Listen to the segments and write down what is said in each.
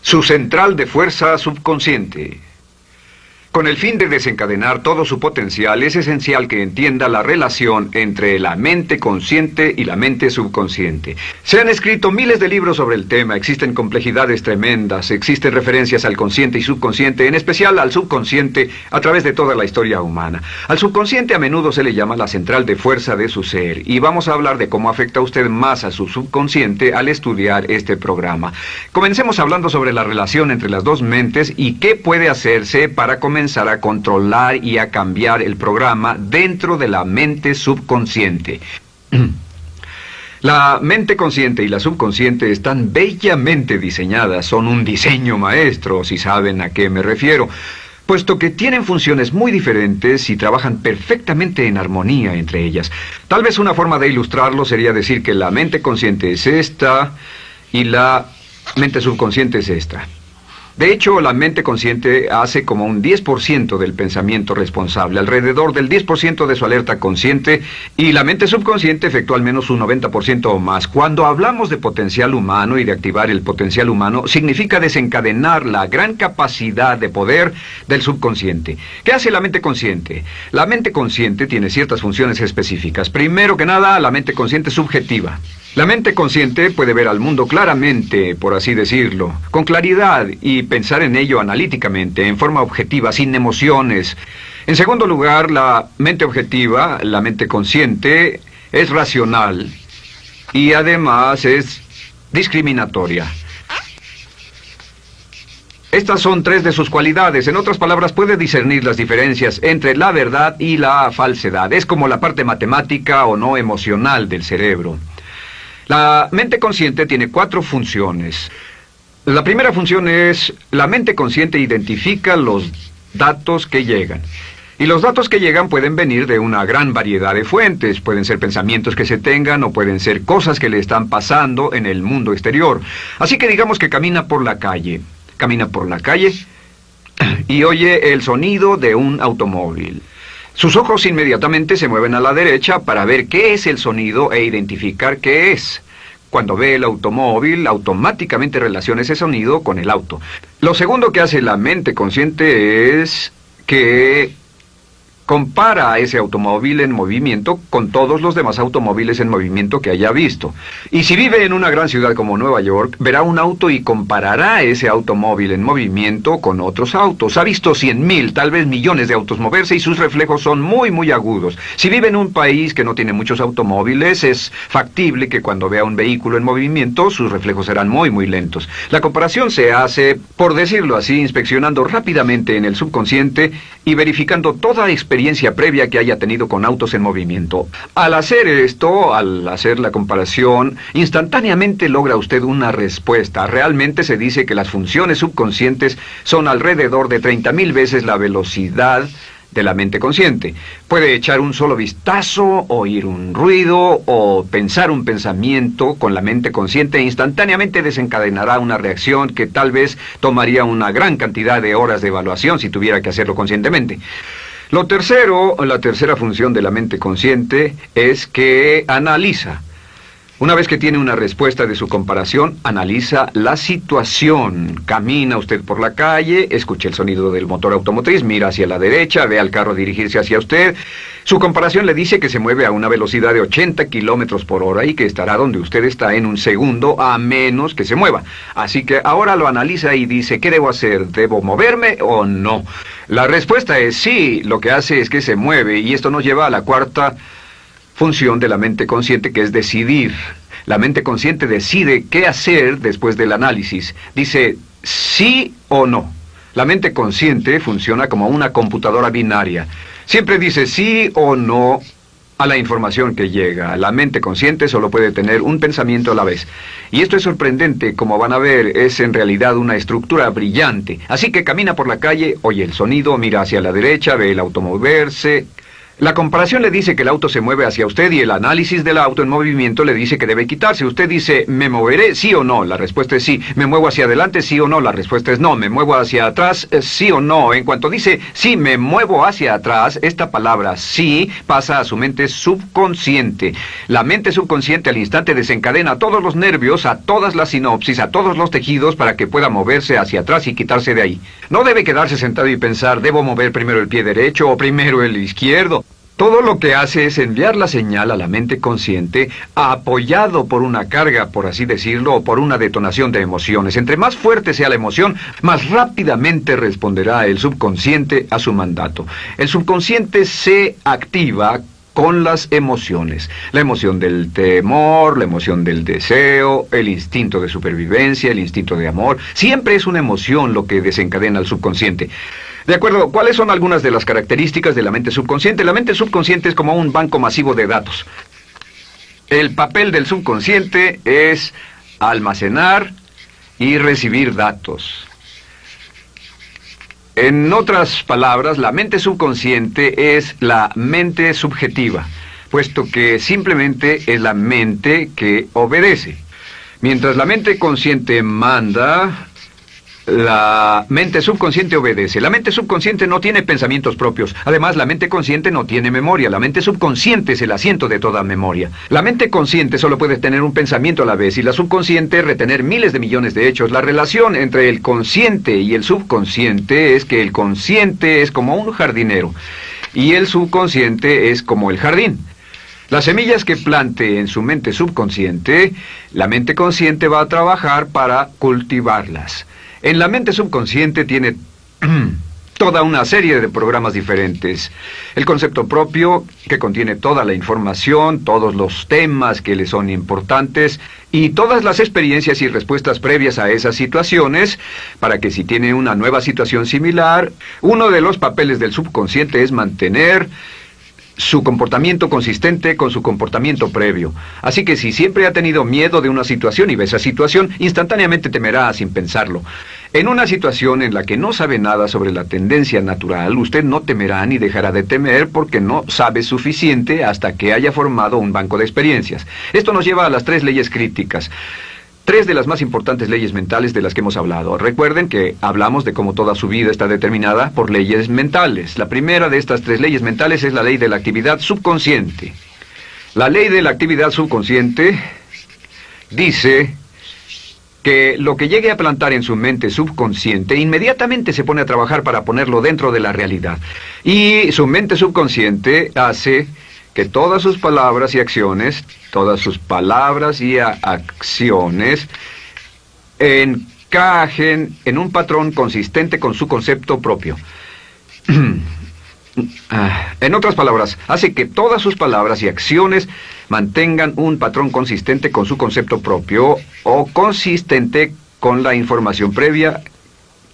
Su central de fuerza subconsciente. Con el fin de desencadenar todo su potencial, es esencial que entienda la relación entre la mente consciente y la mente subconsciente. Se han escrito miles de libros sobre el tema, existen complejidades tremendas, existen referencias al consciente y subconsciente, en especial al subconsciente, a través de toda la historia humana. Al subconsciente a menudo se le llama la central de fuerza de su ser, y vamos a hablar de cómo afecta a usted más a su subconsciente al estudiar este programa. Comencemos hablando sobre la relación entre las dos mentes y qué puede hacerse para comenzar a controlar y a cambiar el programa dentro de la mente subconsciente. La mente consciente y la subconsciente están bellamente diseñadas, son un diseño maestro, si saben a qué me refiero, puesto que tienen funciones muy diferentes y trabajan perfectamente en armonía entre ellas. Tal vez una forma de ilustrarlo sería decir que la mente consciente es esta y la mente subconsciente es esta. De hecho, la mente consciente hace como un 10% del pensamiento responsable, alrededor del 10% de su alerta consciente, y la mente subconsciente efectúa al menos un 90% o más. Cuando hablamos de potencial humano y de activar el potencial humano, significa desencadenar la gran capacidad de poder del subconsciente. ¿Qué hace la mente consciente? La mente consciente tiene ciertas funciones específicas. Primero que nada, la mente consciente es subjetiva. La mente consciente puede ver al mundo claramente, por así decirlo, con claridad y pensar en ello analíticamente, en forma objetiva, sin emociones. En segundo lugar, la mente objetiva, la mente consciente, es racional y además es discriminatoria. Estas son tres de sus cualidades. En otras palabras, puede discernir las diferencias entre la verdad y la falsedad. Es como la parte matemática o no emocional del cerebro. La mente consciente tiene 4 funciones. La primera función es, la mente consciente identifica los datos que llegan. Y los datos que llegan pueden venir de una gran variedad de fuentes. Pueden ser pensamientos que se tengan o pueden ser cosas que le están pasando en el mundo exterior. Así que digamos que camina por la calle. Camina por la calle y oye el sonido de un automóvil. Sus ojos inmediatamente se mueven a la derecha para ver qué es el sonido e identificar qué es. Cuando ve el automóvil, automáticamente relaciona ese sonido con el auto. Lo segundo que hace la mente consciente es que compara a ese automóvil en movimiento con todos los demás automóviles en movimiento que haya visto. Y si vive en una gran ciudad como Nueva York, verá un auto y comparará ese automóvil en movimiento con otros autos. Ha visto 100,000, tal vez millones de autos moverse y sus reflejos son muy agudos. Si vive en un país que no tiene muchos automóviles, es factible que cuando vea un vehículo en movimiento, sus reflejos serán muy lentos. La comparación se hace, por decirlo así, inspeccionando rápidamente en el subconsciente y verificando toda experiencia previa que haya tenido con autos en movimiento. Al hacer esto, al hacer la comparación, instantáneamente logra usted una respuesta. Realmente se dice que las funciones subconscientes son alrededor de 30,000 veces la velocidad de la mente consciente. Puede echar un solo vistazo, oír un ruido o pensar un pensamiento con la mente consciente e instantáneamente desencadenará una reacción que tal vez tomaría una gran cantidad de horas de evaluación si tuviera que hacerlo conscientemente. La tercera función de la mente consciente es que analiza. Una vez que tiene una respuesta de su comparación, analiza la situación. Camina usted por la calle, escucha el sonido del motor automotriz, mira hacia la derecha, ve al carro dirigirse hacia usted. Su comparación le dice que se mueve a una velocidad de 80 kilómetros por hora y que estará donde usted está en un segundo, a menos que se mueva. Así que ahora lo analiza y dice, ¿qué debo hacer? ¿Debo moverme o no? La respuesta es sí, lo que hace es que se mueve, y esto nos lleva a la cuarta función de la mente consciente, que es decidir. La mente consciente decide qué hacer después del análisis. Dice sí o no. La mente consciente funciona como una computadora binaria. Siempre dice sí o no a la información que llega. La mente consciente solo puede tener un pensamiento a la vez. Y esto es sorprendente, como van a ver, es en realidad una estructura brillante. Así que camina por la calle, oye el sonido, mira hacia la derecha, ve el auto moverse. La comparación le dice que el auto se mueve hacia usted y el análisis del auto en movimiento le dice que debe quitarse. Usted dice, ¿me moveré? ¿Sí o no? La respuesta es sí. ¿Me muevo hacia adelante? ¿Sí o no? La respuesta es no. ¿Me muevo hacia atrás? ¿Sí o no? En cuanto dice, sí, me muevo hacia atrás, esta palabra sí pasa a su mente subconsciente. La mente subconsciente al instante desencadena todos los nervios, a todas las sinapsis, a todos los tejidos para que pueda moverse hacia atrás y quitarse de ahí. No debe quedarse sentado y pensar, ¿debo mover primero el pie derecho o primero el izquierdo? Todo lo que hace es enviar la señal a la mente consciente, apoyado por una carga, por así decirlo, o por una detonación de emociones. Entre más fuerte sea la emoción, más rápidamente responderá el subconsciente a su mandato. El subconsciente se activa con las emociones. La emoción del temor, la emoción del deseo, el instinto de supervivencia, el instinto de amor. Siempre es una emoción lo que desencadena al subconsciente. De acuerdo, ¿cuáles son algunas de las características de la mente subconsciente? La mente subconsciente es como un banco masivo de datos. El papel del subconsciente es almacenar y recibir datos. En otras palabras, la mente subconsciente es la mente subjetiva, puesto que simplemente es la mente que obedece. Mientras la mente consciente manda, la mente subconsciente obedece. La mente subconsciente no tiene pensamientos propios. Además, la mente consciente no tiene memoria. La mente subconsciente es el asiento de toda memoria. La mente consciente solo puede tener un pensamiento a la vez y la subconsciente retener miles de millones de hechos. La relación entre el consciente y el subconsciente es que el consciente es como un jardinero y el subconsciente es como el jardín. Las semillas que plante en su mente subconsciente, la mente consciente va a trabajar para cultivarlas. En la mente subconsciente tiene toda una serie de programas diferentes. El concepto propio, que contiene toda la información, todos los temas que le son importantes y todas las experiencias y respuestas previas a esas situaciones, para que si tiene una nueva situación similar, uno de los papeles del subconsciente es mantener su comportamiento consistente con su comportamiento previo. Así que si siempre ha tenido miedo de una situación y ve esa situación, instantáneamente temerá sin pensarlo. En una situación en la que no sabe nada sobre la tendencia natural, usted no temerá ni dejará de temer porque no sabe suficiente hasta que haya formado un banco de experiencias. Esto nos lleva a las 3 leyes críticas. 3 de las más importantes leyes mentales de las que hemos hablado. Recuerden que hablamos de cómo toda su vida está determinada por leyes mentales. La primera de estas 3 leyes mentales es la ley de la actividad subconsciente. La ley de la actividad subconsciente dice que lo que llegue a plantar en su mente subconsciente inmediatamente se pone a trabajar para ponerlo dentro de la realidad. Y su mente subconsciente hace que todas sus palabras y acciones, encajen en un patrón consistente con su concepto propio. En otras palabras, hace que todas sus palabras y acciones mantengan un patrón consistente con su concepto propio o consistente con la información previa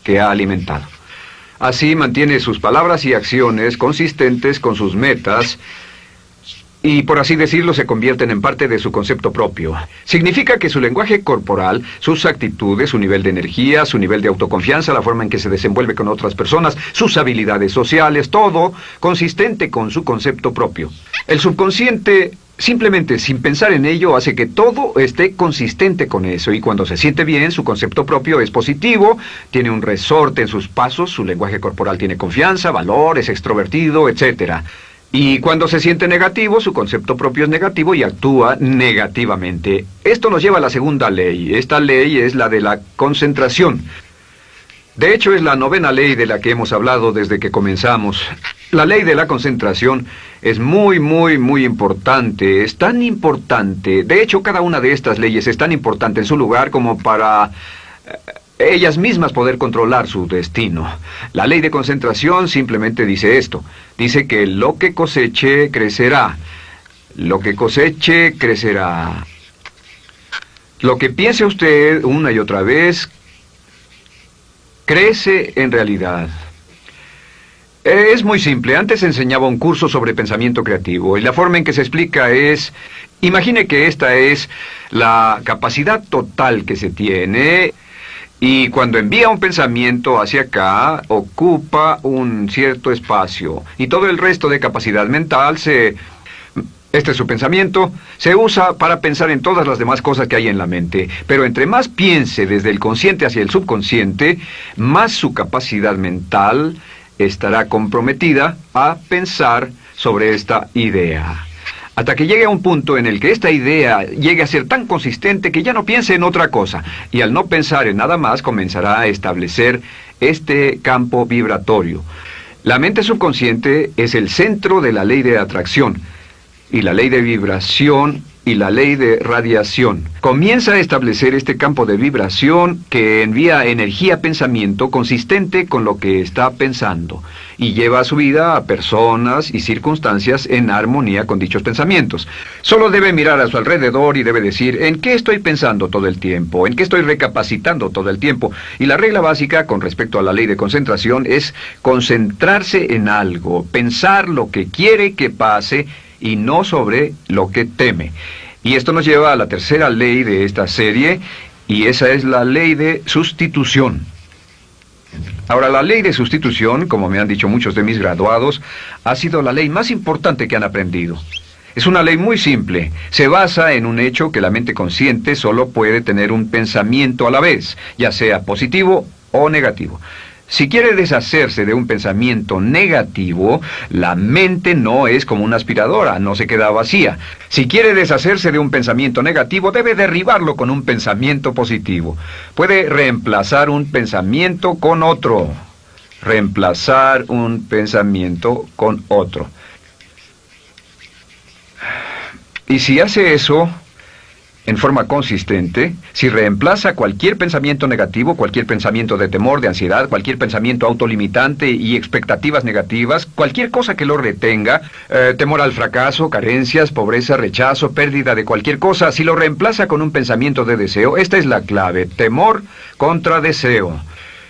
que ha alimentado. Así mantiene sus palabras y acciones consistentes con sus metas y, por así decirlo, se convierten en parte de su concepto propio. Significa que su lenguaje corporal, sus actitudes, su nivel de energía, su nivel de autoconfianza, la forma en que se desenvuelve con otras personas, sus habilidades sociales, todo consistente con su concepto propio. El subconsciente, simplemente sin pensar en ello, hace que todo esté consistente con eso, y cuando se siente bien, su concepto propio es positivo, tiene un resorte en sus pasos, su lenguaje corporal tiene confianza, valor, es extrovertido, etc. Y cuando se siente negativo, su concepto propio es negativo y actúa negativamente. Esto nos lleva a la segunda ley. Esta ley es la de la concentración. De hecho, es la 9ª ley de la que hemos hablado desde que comenzamos. La ley de la concentración es muy importante. Es tan importante. De hecho, cada una de estas leyes es tan importante en su lugar como para ellas mismas poder controlar su destino. La ley de concentración simplemente dice esto. Dice que lo que coseche, crecerá. Lo que coseche, crecerá. Lo que piense usted una y otra vez, crece en realidad. Es muy simple. Antes enseñaba un curso sobre pensamiento creativo y la forma en que se explica es: imagine que esta es la capacidad total que se tiene Y cuando envía un pensamiento hacia acá, ocupa un cierto espacio. Y todo el resto de capacidad mental este es su pensamiento, se usa para pensar en todas las demás cosas que hay en la mente. Pero entre más piense desde el consciente hacia el subconsciente, más su capacidad mental estará comprometida a pensar sobre esta idea. Hasta que llegue a un punto en el que esta idea llegue a ser tan consistente que ya no piense en otra cosa. Y al no pensar en nada más, comenzará a establecer este campo vibratorio. La mente subconsciente es el centro de la ley de atracción, y la ley de vibración y la ley de radiación. Comienza a establecer este campo de vibración que envía energía-pensamiento consistente con lo que está pensando y lleva a su vida a personas y circunstancias en armonía con dichos pensamientos. Solo debe mirar a su alrededor y debe decir, ¿en qué estoy pensando todo el tiempo? ¿En qué estoy recapacitando todo el tiempo? Y la regla básica con respecto a la ley de concentración es concentrarse en algo, pensar lo que quiere que pase y no sobre lo que teme. Y esto nos lleva a la tercera ley de esta serie, y esa es la ley de sustitución. Ahora, la ley de sustitución, como me han dicho muchos de mis graduados, ha sido la ley más importante que han aprendido. Es una ley muy simple. Se basa en un hecho que la mente consciente solo puede tener un pensamiento a la vez, ya sea positivo o negativo. Si quiere deshacerse de un pensamiento negativo, la mente no es como una aspiradora, no se queda vacía. Si quiere deshacerse de un pensamiento negativo, debe derribarlo con un pensamiento positivo. Puede reemplazar un pensamiento con otro. Reemplazar un pensamiento con otro. Y si hace eso en forma consistente, si reemplaza cualquier pensamiento negativo, cualquier pensamiento de temor, de ansiedad, cualquier pensamiento autolimitante y expectativas negativas, cualquier cosa que lo retenga, temor al fracaso, carencias, pobreza, rechazo, pérdida de cualquier cosa, si lo reemplaza con un pensamiento de deseo, esta es la clave: temor contra deseo.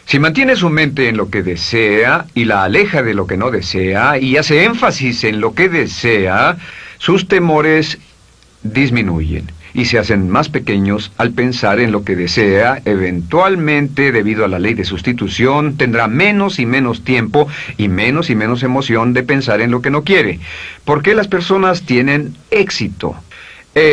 Si mantiene su mente en lo que desea y la aleja de lo que no desea y hace énfasis en lo que desea, sus temores disminuyen y se hacen más pequeños al pensar en lo que desea. Eventualmente, debido a la ley de sustitución, tendrá menos y menos tiempo y menos emoción de pensar en lo que no quiere. ¿Por qué las personas tienen éxito?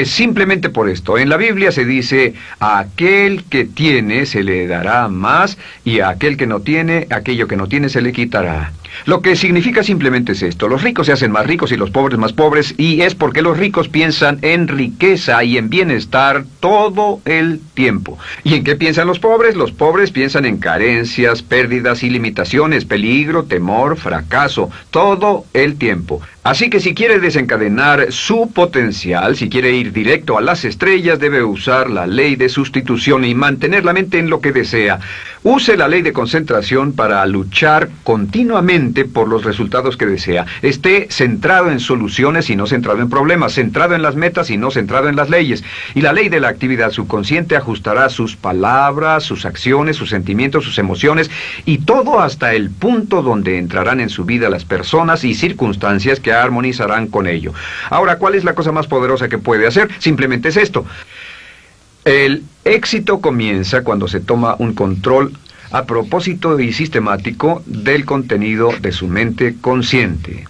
Simplemente por esto. En la Biblia se dice, a aquel que tiene se le dará más, y a aquel que no tiene, aquello que no tiene se le quitará. Lo que significa simplemente es esto: los ricos se hacen más ricos y los pobres más pobres, y es porque los ricos piensan en riqueza y en bienestar todo el tiempo. ¿Y en qué piensan los pobres? Los pobres piensan en carencias, pérdidas y limitaciones, peligro, temor, fracaso, todo el tiempo. Así que si quiere desencadenar su potencial, si quiere ir directo a las estrellas, debe usar la ley de sustitución y mantener la mente en lo que desea. Use la ley de concentración para luchar continuamente por los resultados que desea. Esté centrado en soluciones y no centrado en problemas, centrado en las metas y no centrado en las leyes. Y la ley de la actividad subconsciente ajustará sus palabras, sus acciones, sus sentimientos, sus emociones y todo hasta el punto donde entrarán en su vida las personas y circunstancias que armonizarán con ello. Ahora, ¿cuál es la cosa más poderosa que puede hacer? Simplemente es esto. El éxito comienza cuando se toma un control a propósito y sistemático del contenido de su mente consciente.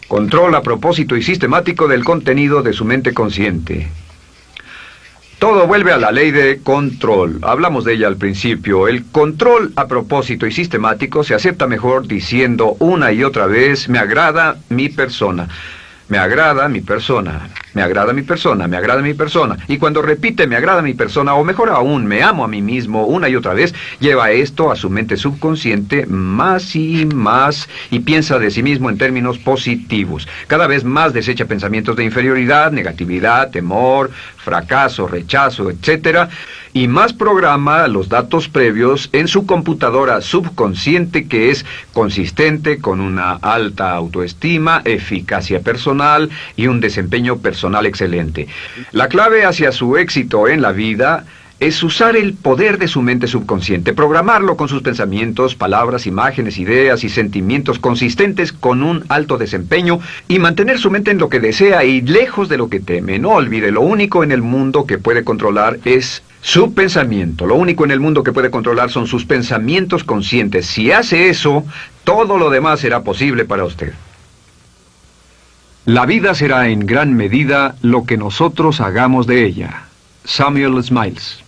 Control a propósito y sistemático del contenido de su mente consciente. Todo vuelve a la ley de control. Hablamos de ella al principio. El control a propósito y sistemático se acepta mejor diciendo una y otra vez: me agrada mi persona. Me agrada mi persona, me agrada mi persona, me agrada mi persona. Y cuando repite me agrada mi persona, o mejor aún, me amo a mí mismo una y otra vez, lleva esto a su mente subconsciente más y más y piensa de sí mismo en términos positivos. Cada vez más desecha pensamientos de inferioridad, negatividad, temor, fracaso, rechazo, etc. Y más programa los datos previos en su computadora subconsciente, que es consistente con una alta autoestima, eficacia personal y un desempeño personal excelente. La clave hacia su éxito en la vida es usar el poder de su mente subconsciente, programarlo con sus pensamientos, palabras, imágenes, ideas y sentimientos consistentes con un alto desempeño y mantener su mente en lo que desea y lejos de lo que teme. No olvide, lo único en el mundo que puede controlar es Su pensamiento. Lo único en el mundo que puede controlar son sus pensamientos conscientes. Si hace eso, todo lo demás será posible para usted. La vida será en gran medida lo que nosotros hagamos de ella. Samuel Smiles.